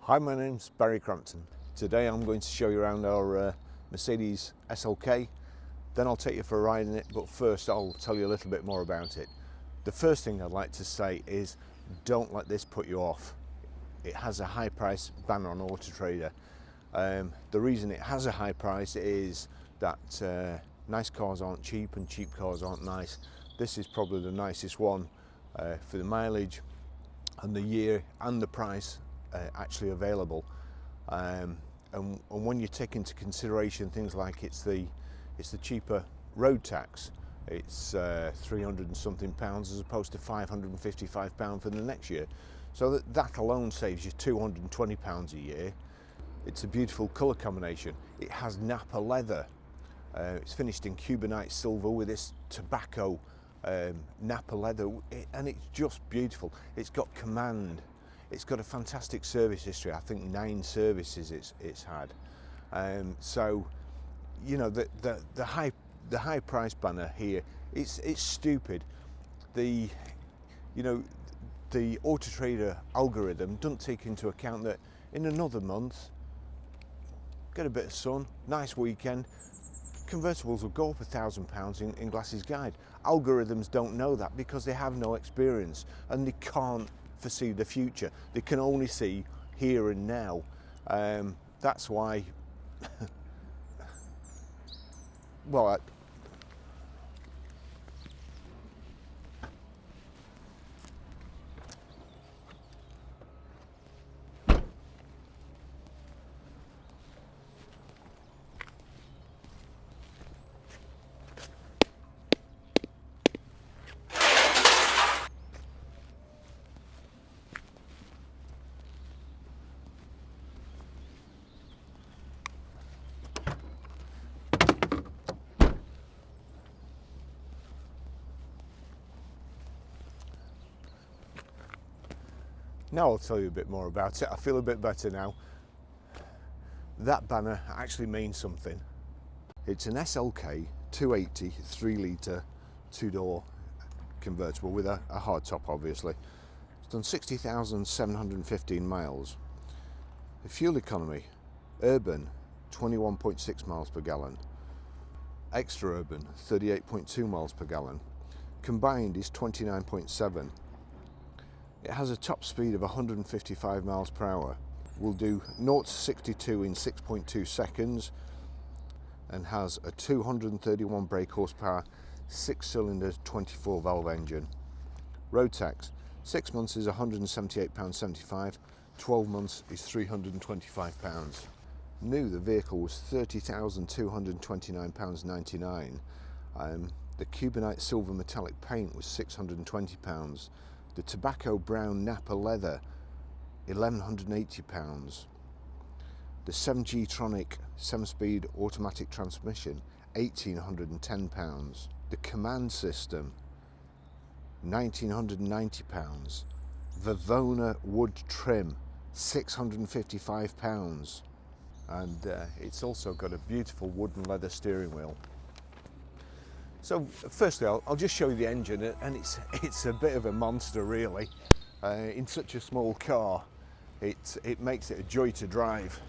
Hi, my name's Barry Crampton. Today I'm going to show you around our Mercedes SLK, then I'll take you for a ride in it, but first I'll tell you a little bit more about it. The first thing I'd like to say is don't let this put you off. It has a high price banner on Auto Trader. The reason it has a high price is that nice cars aren't cheap and cheap cars aren't nice. This is probably the nicest one for the mileage and the year and the price actually available, and when you take into consideration things like it's the cheaper road tax, it's 300 and something pounds as opposed to 555 pounds for the next year, so that alone saves you 220 pounds a year. It's a beautiful colour combination. It has Napa leather. It's finished in Cubanite silver with this tobacco Napa leather, and it's just beautiful. It's got command. It's got a fantastic service history. I think 9 services it's had. So, you know, the high price banner here, it's stupid. The Auto Trader algorithm doesn't take into account that in another month, get a bit of sun, nice weekend, convertibles will go up £1,000 in Glass's guide. Algorithms don't know that because they have no experience and they can't foresee the future. They can only see here and now. That's why well, now I'll tell you a bit more about it. I feel a bit better now. That banner actually means something. It's an SLK 280 3-litre 2-door convertible with a hard top, obviously. It's done 60,715 miles. The fuel economy, urban 21.6 miles per gallon, extra urban 38.2 miles per gallon, combined is 29.7. It has a top speed of 155 miles per hour. Will do 0 to 62 in 6.2 seconds and has a 231 brake horsepower, 6-cylinder 24 valve engine. Road tax, 6 months is £178.75, 12 months is £325. New, the vehicle was £30,229.99. The Cubanite silver metallic paint was £620. The tobacco brown Napa leather, £1,180. The 7G Tronic 7-speed automatic transmission, £1,810. The command system, £1,990. Vivona wood trim, £655. And it's also got a beautiful wood and leather steering wheel. So firstly, I'll just show you the engine, and it's a bit of a monster, really. In such a small car, it makes it a joy to drive.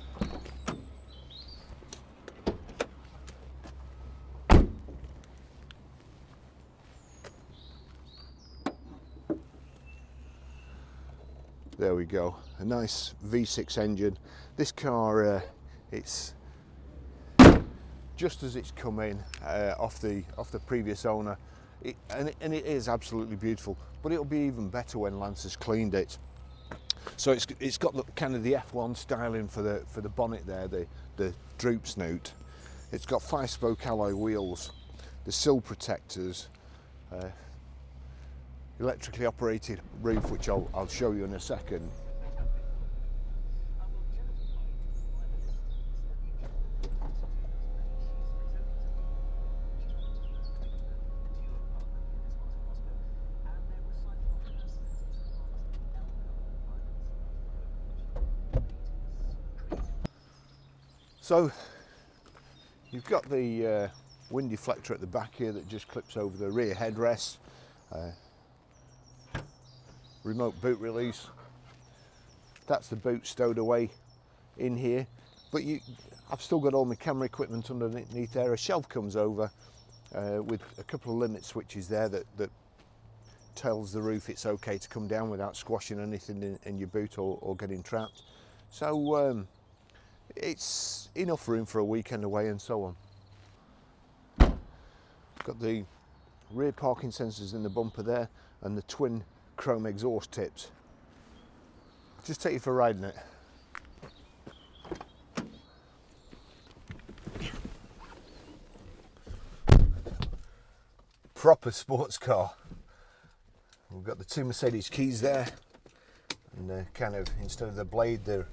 There we go, a nice V6 engine. This car, it's just as it's come in off the previous owner, and it is absolutely beautiful, but it'll be even better when Lance has cleaned it. So it's got kind of the F1 styling for the bonnet there, the droop snoot. It's got 5-spoke alloy wheels, the sill protectors, electrically operated roof, which I'll show you in a second. So you've got the wind deflector at the back here that just clips over the rear headrest. Remote boot release. that's the boot stowed away in here. But I've still got all my camera equipment underneath there. A shelf comes over with a couple of limit switches there that tells the roof it's okay to come down without squashing anything in your boot or getting trapped. So it's enough room for a weekend away and so on. Got the rear parking sensors in the bumper there and the twin chrome exhaust tips. Just take you for a ride in it. Proper sports car. We've got the two Mercedes keys there, and kind of, instead of the blade, the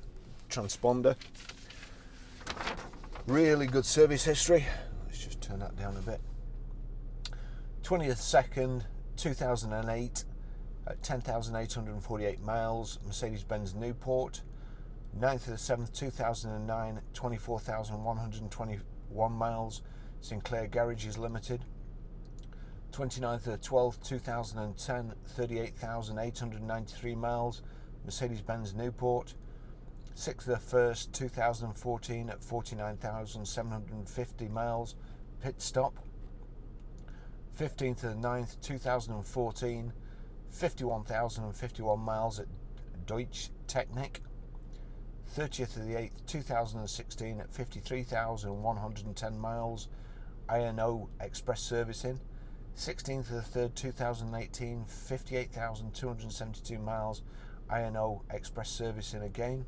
transponder. Really good service history. Let's just turn that down a bit. 20th 2nd 2008 at 10,848 miles, Mercedes-Benz Newport. 9th of the 7th 2009, 24,121 miles, Sinclair Garages Limited. 29th of the 12th 2010, 38,893 miles, Mercedes-Benz Newport. 6th of the 1st 2014 at 49,750 miles, Pit Stop. 15th of the 9th 2014, 51,051 miles at Deutsche Technik. 30th of the 8th 2016 at 53,110 miles, I&O Express Servicing. 16th of the 3rd 2018, 58,272 miles, I&O Express Servicing again.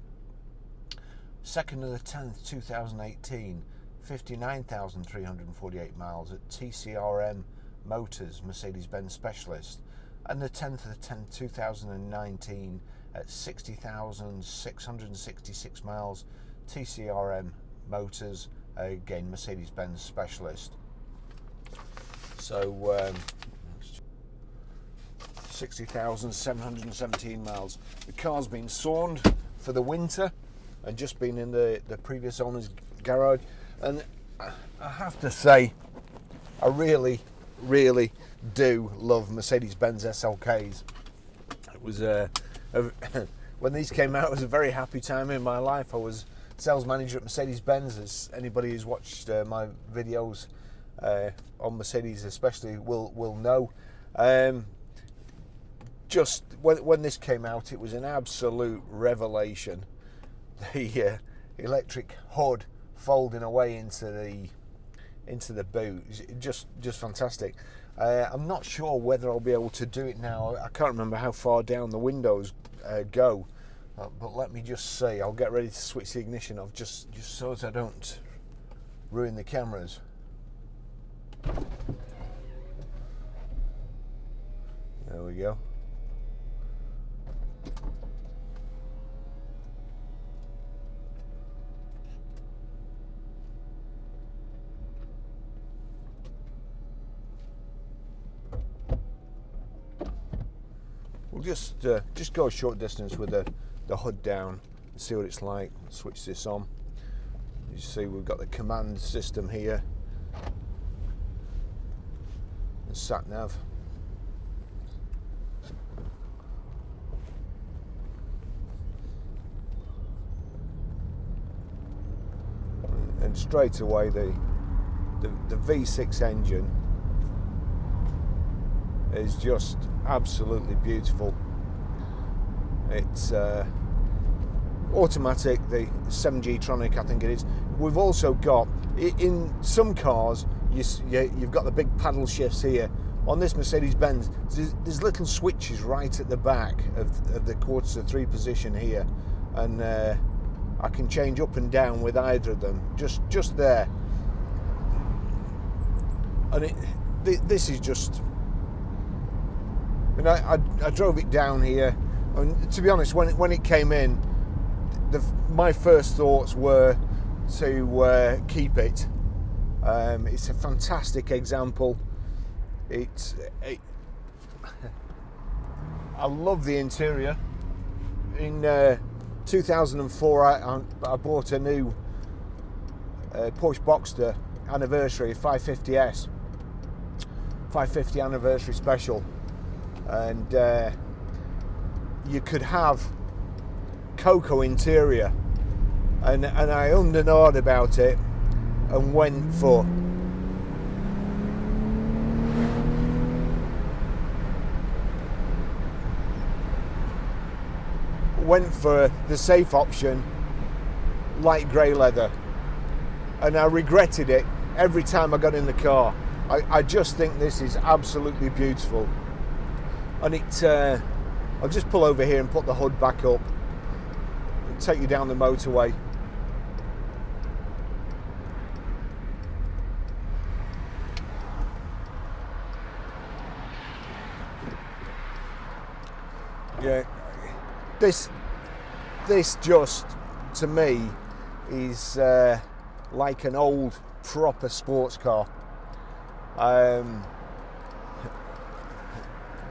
2nd of the 10th 2018, 59,348 miles at TCRM Motors Mercedes-Benz Specialist. And the 10th of the 10th 2019 at 60,666 miles, TCRM Motors, again Mercedes-Benz Specialist. So 60,717 miles. The car's been sawned for the winter and just been in the previous owner's garage, and I have to say I really do love Mercedes-Benz SLKs. It was when these came out, it was a very happy time in my life. I was sales manager at Mercedes-Benz, as anybody who's watched my videos on Mercedes especially will know. Just when this came out, it was an absolute revelation. The electric hood folding away into the boot, just fantastic. I'm not sure whether I'll be able to do it now. I can't remember how far down the windows go, but let me just see. I'll get ready to switch the ignition off just so as I don't ruin the cameras. There we go. We'll just go a short distance with the hood down and see what it's like. Switch this on. You see we've got the command system here. The sat nav. And straight away the V6 engine is just absolutely beautiful. It's automatic, the 7G Tronic I think it is. We've also got, in some cars, you've got the big paddle shifts here. On this Mercedes-Benz, there's little switches right at the back of the 1/4-3 position here, and I can change up and down with either of them, just there. And this is just, I drove it down here, and to be honest, when it came in, my first thoughts were to keep it. It's a fantastic example. I love the interior. In 2004, I bought a new Porsche Boxster anniversary 550S, 550 anniversary special, and you could have cocoa interior, and I ummed and ahed about it and went for the safe option, light grey leather, and I regretted it every time I got in the car. I just think this is absolutely beautiful. And I'll just pull over here and put the hood back up and take you down the motorway. Yeah, this just, to me, is like an old proper sports car.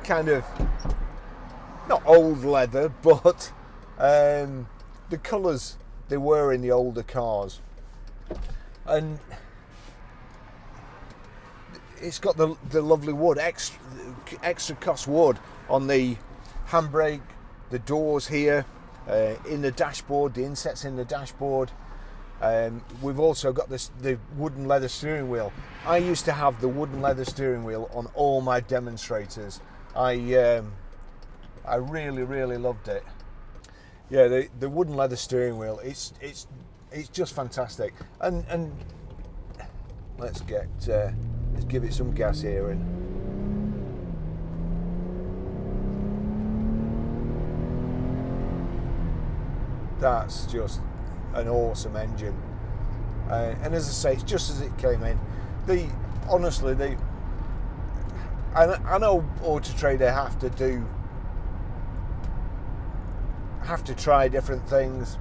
Kind of not old leather, but the colours they were in the older cars, and it's got the lovely wood, extra cost wood on the handbrake, the doors here, in the dashboard, the insets in the dashboard. We've also got the wooden leather steering wheel. I used to have the wooden leather steering wheel on all my demonstrators. I really loved it. Yeah, the wooden leather steering wheel, it's just fantastic. And let's give it some gas here, and that's just an awesome engine. And as I say, it's just as it came in. I know Auto Trader have to try different things,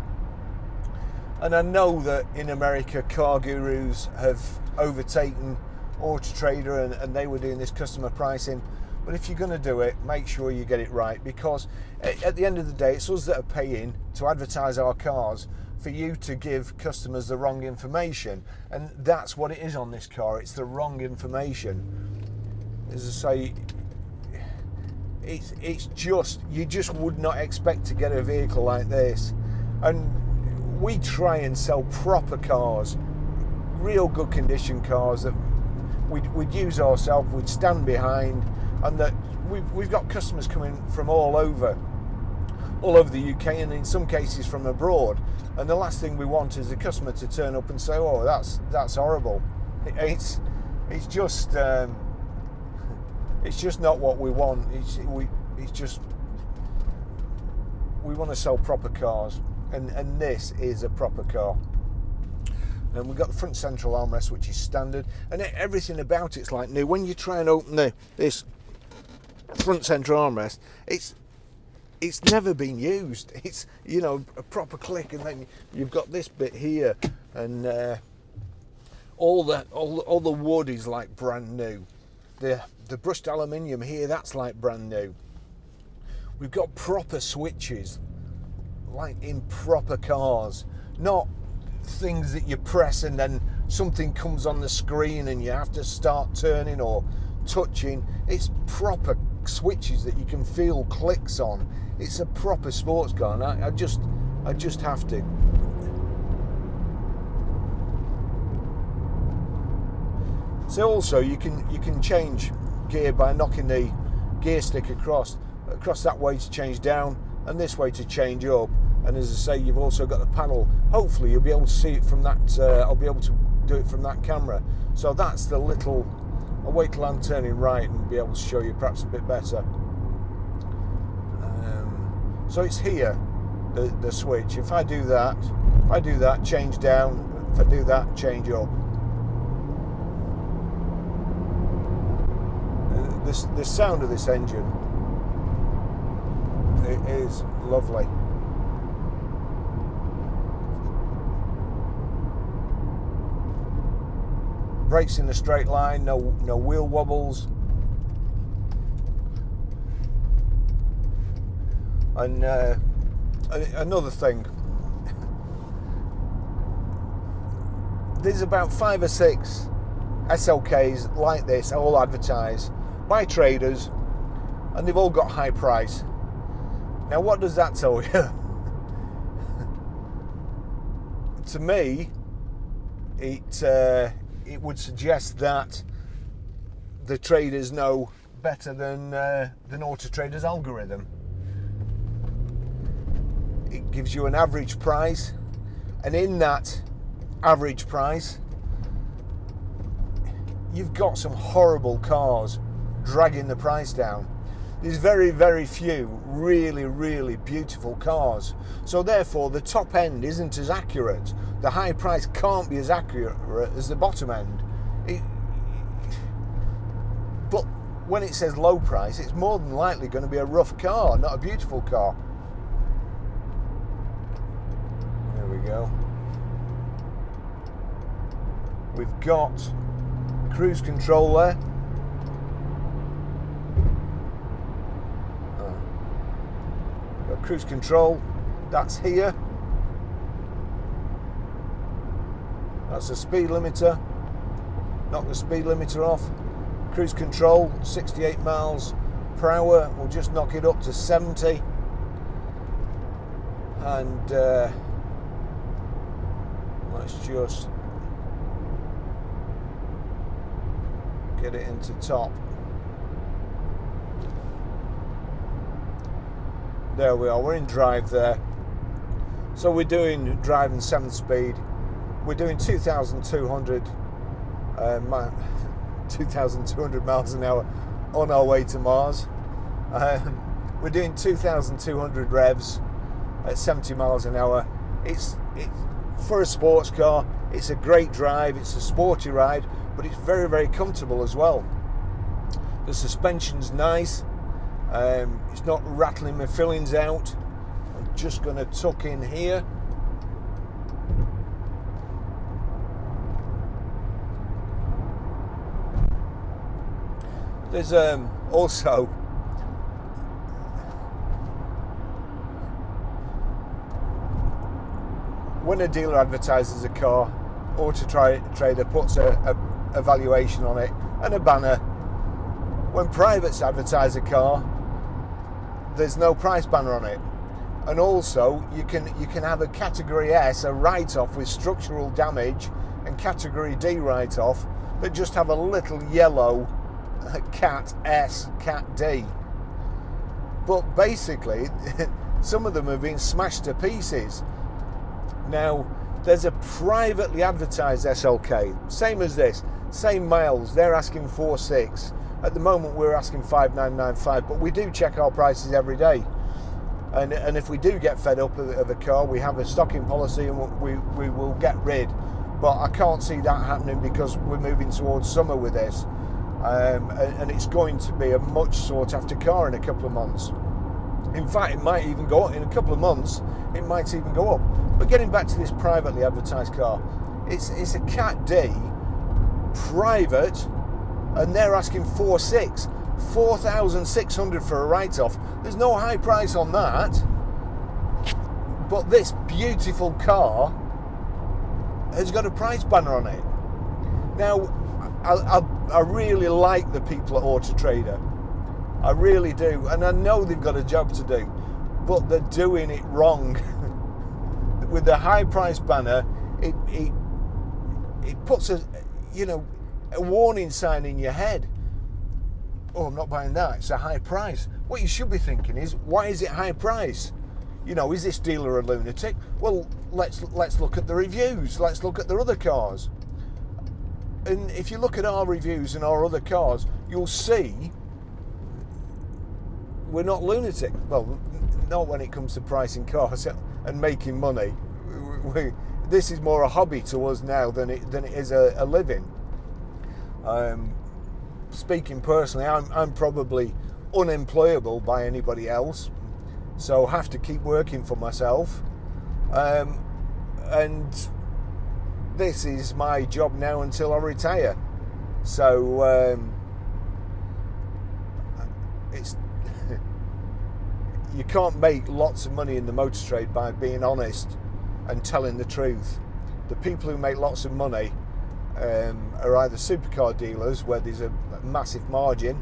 and I know that in America car gurus have overtaken Auto Trader, and they were doing this customer pricing. But if you're going to do it, make sure you get it right, because at the end of the day, it's us that are paying to advertise our cars for you to give customers the wrong information, and that's what it is on this car. It's the wrong information. As I say, it's just, you just would not expect to get a vehicle like this. And we try and sell proper cars, real good condition cars that we'd use ourselves, we'd stand behind, and that we've got customers coming from all over the UK, and in some cases from abroad. And the last thing we want is the customer to turn up and say, "Oh, that's horrible." It's just not what we want. We want to sell proper cars, and this is a proper car. And we've got the front central armrest, which is standard, and everything about it's like new. When you try and open this front central armrest, it's never been used. It's, you know, a proper click, and then you've got this bit here, and all the wood is like brand new. The brushed aluminium here, that's like brand new. We've got proper switches, like in proper cars, not things that you press and then something comes on the screen and you have to start turning or touching. It's proper switches that you can feel clicks on. It's a proper sports car, and I just have to. So also you can change gear by knocking the gear stick across that way to change down, and this way to change up. And as I say, you've also got the panel. Hopefully you'll be able to see it from that. I'll be able to do it from that camera. So that's the little. I'll wait till I'm turning right and be able to show you perhaps a bit better. So it's here, the switch. If I do that, change down. If I do that, change up. The sound of this engine, it is lovely. Brakes in a straight line, no wheel wobbles. And another thing, there's about 5 or 6 SLKs like this, all advertised by traders, and they've all got high price. Now what does that tell you? to me, it would suggest that the traders know better than Auto Trader's algorithm. It gives you an average price, and in that average price, you've got some horrible cars dragging the price down. There's very, very few really, really beautiful cars. So therefore, the top end isn't as accurate. The high price can't be as accurate as the bottom end. But when it says low price, it's more than likely going to be a rough car, not a beautiful car. There we go. We've got cruise control there. Got cruise control, that's here. That's the speed limiter. Knock the speed limiter off. Cruise control, 68 miles per hour. We'll just knock it up to 70. And let's just get it into top. There we are, we're in drive there. So we're doing driving 7th speed. We're doing 2,200 miles an hour on our way to Mars. We're doing 2,200 revs at 70 miles an hour. It's for a sports car, it's a great drive, it's a sporty ride, but it's very, very comfortable as well. The suspension's nice. It's not rattling my fillings out. I'm just going to tuck in here. There's also when a dealer advertises a car, Auto Trader puts a valuation on it and a banner. When privates advertise a car, there's no price banner on it. And also you can have a category S, a write-off with structural damage, and category D write-off that just have a little yellow cat S, cat D. But basically some of them have been smashed to pieces. Now there's a privately advertised SLK, same as this, same miles, they're asking 4.6. At the moment we're asking 5,995, but we do check our prices every day. And if we do get fed up of a car, we have a stocking policy and we will get rid. But I can't see that happening because we're moving towards summer with this. And it's going to be a much sought after car in a couple of months. In fact, it might even go up in a couple of months, it might even go up. But getting back to this privately advertised car, it's a Cat D, private, and they're asking 4.6, 4,600 for a write-off. There's no high price on that. But this beautiful car has got a price banner on it. Now, I really like the people at Auto Trader. I really do. And I know they've got a job to do, but they're doing it wrong. With the high price banner, it puts a warning sign in your head. Oh, I'm not buying that, it's a high price. What you should be thinking is, why is it high price? Is this dealer a lunatic? Well, let's look at the reviews, let's look at their other cars. And if you look at our reviews and our other cars, you'll see we're not lunatic. Well, not when it comes to pricing cars and making money. This is more a hobby to us now than it is a living. Speaking personally, I'm probably unemployable by anybody else, so have to keep working for myself. And this is my job now until I retire. So it's you can't make lots of money in the motor trade by being honest and telling the truth. The people who make lots of money are either supercar dealers where there's a massive margin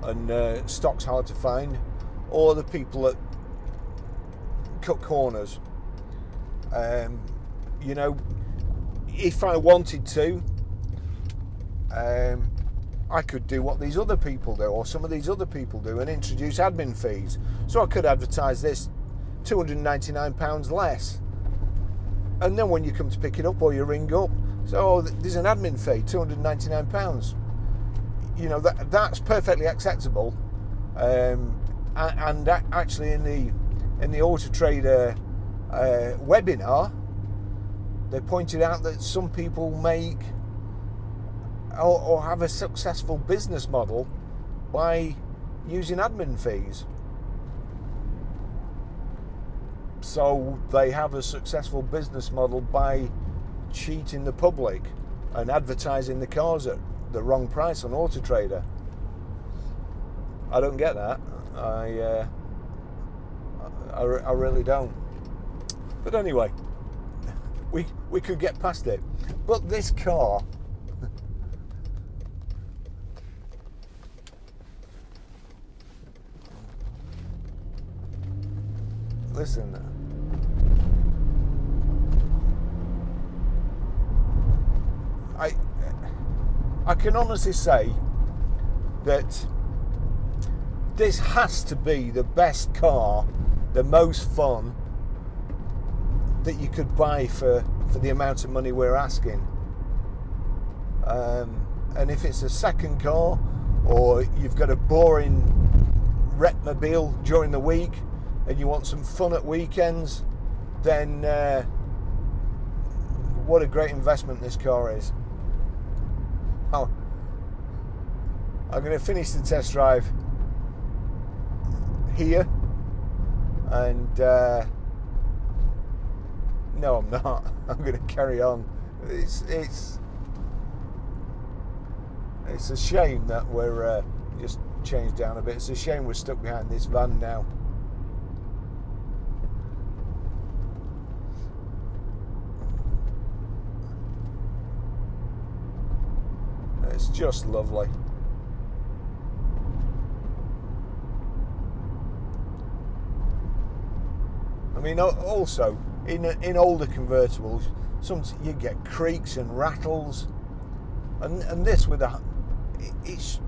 and stock's hard to find, or the people that cut corners. You know, if I wanted to, I could do what these other people do, or some of these other people do, and introduce admin fees. So I could advertise this £299 less. And then when you come to pick it up or you ring up, so there's an admin fee, £299. You know, that's perfectly acceptable. And actually in the Auto Trader webinar, they pointed out that some people make or have a successful business model by using admin fees. So they have a successful business model by cheating the public and advertising the cars at the wrong price on Auto Trader. I don't get that. I really don't. But anyway, we could get past it. But this car, listen, I can honestly say that this has to be the best car, the most fun that you could buy for the amount of money we're asking. And if it's a second car, or you've got a boring Retmobile during the week and you want some fun at weekends, then what a great investment this car is. Oh, I'm going to finish the test drive here, and no, I'm not. I'm going to carry on. It's a shame that we're just changed down a bit. It's a shame we're stuck behind this van now. It's just lovely. I mean, also in older convertibles, you get creaks and rattles, and this it's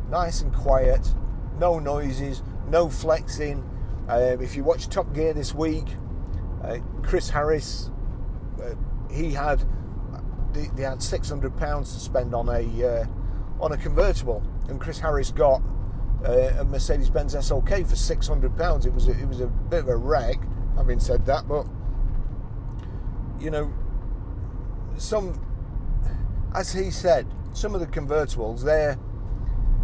nice and quiet, no noises, no flexing. If you watch Top Gear this week, Chris Harris, they had £600 to spend on a convertible, and Chris Harris got a Mercedes Benz SLK for £600. It was a bit of a wreck, having said that, but you know, as he said, some of the convertibles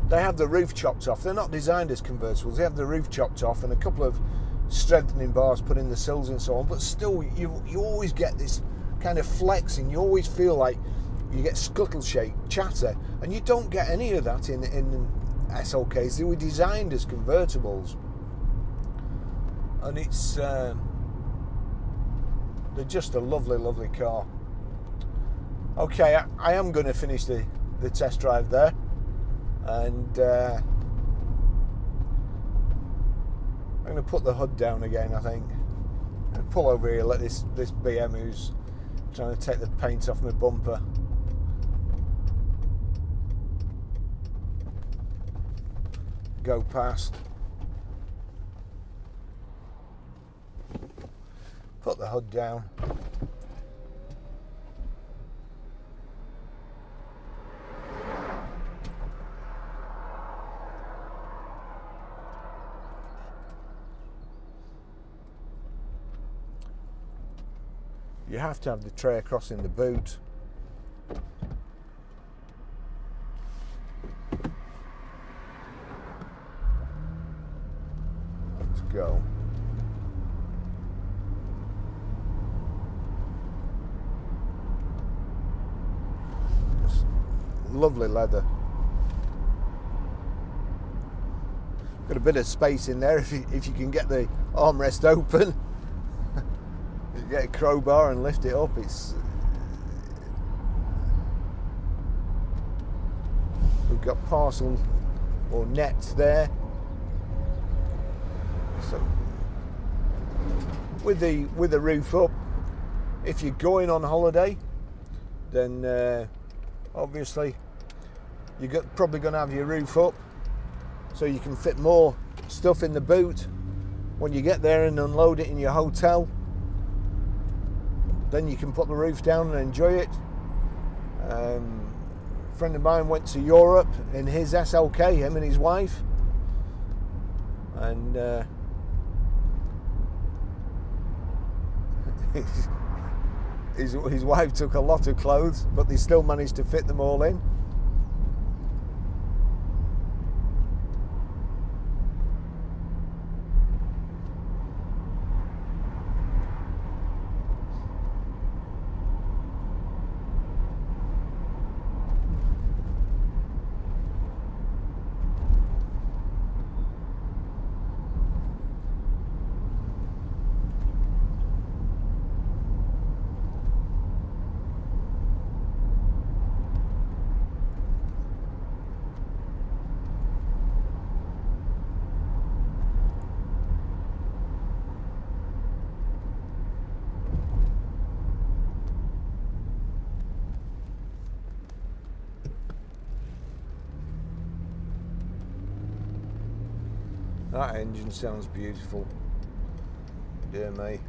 they have the roof chopped off. They're not designed as convertibles. They have the roof chopped off and a couple of strengthening bars put in the sills and so on, but still you always get this kind of flexing. You always feel like you get scuttle shake chatter, and you don't get any of that in SLKs. They were designed as convertibles, and it's they're just a lovely car. Okay, I am going to finish the test drive there, and I'm going to put the hood down again, I think, and pull over here, let this BM who's trying to take the paint off my bumper go past. Put the hood down. You have to have the tray across in the boot. Let's go. Just lovely leather. Got a bit of space in there if you can get the armrest open. You get a crowbar and lift it up. We've got parcel or nets there. So with the roof up, If you're going on holiday, then obviously you're probably going to have your roof up so you can fit more stuff in the boot when you get there and unload it in your hotel. Then you can put the roof down and enjoy it. A friend of mine went to Europe in his SLK, him and his wife, and his wife took a lot of clothes, but they still managed to fit them all in. That engine sounds beautiful, dear me.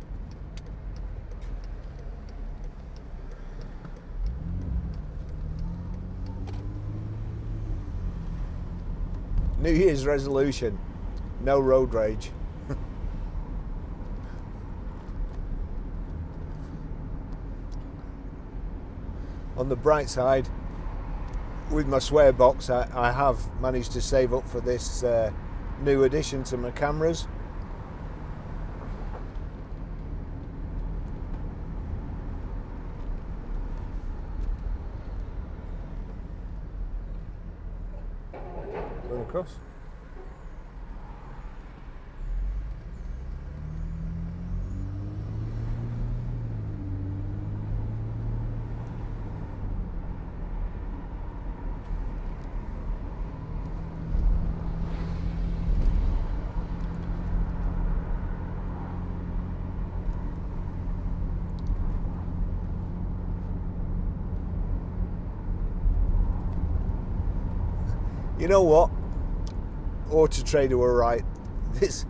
New Year's resolution, no road rage. On the bright side, with my swear box, I have managed to save up for this new addition to my cameras. Going across. You know what? Auto Trader were right. This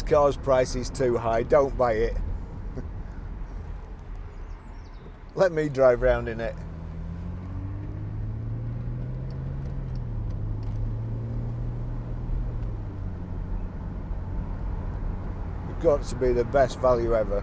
car's price is too high. Don't buy it. Let me drive around in it. It's got to be the best value ever.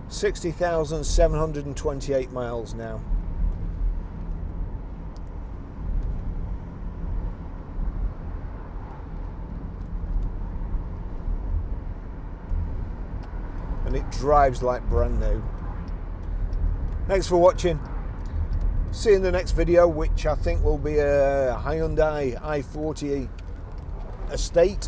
$60,728 miles now. And it drives like brand new. Thanks for watching. See you in the next video, which I think will be a Hyundai i40 Estate.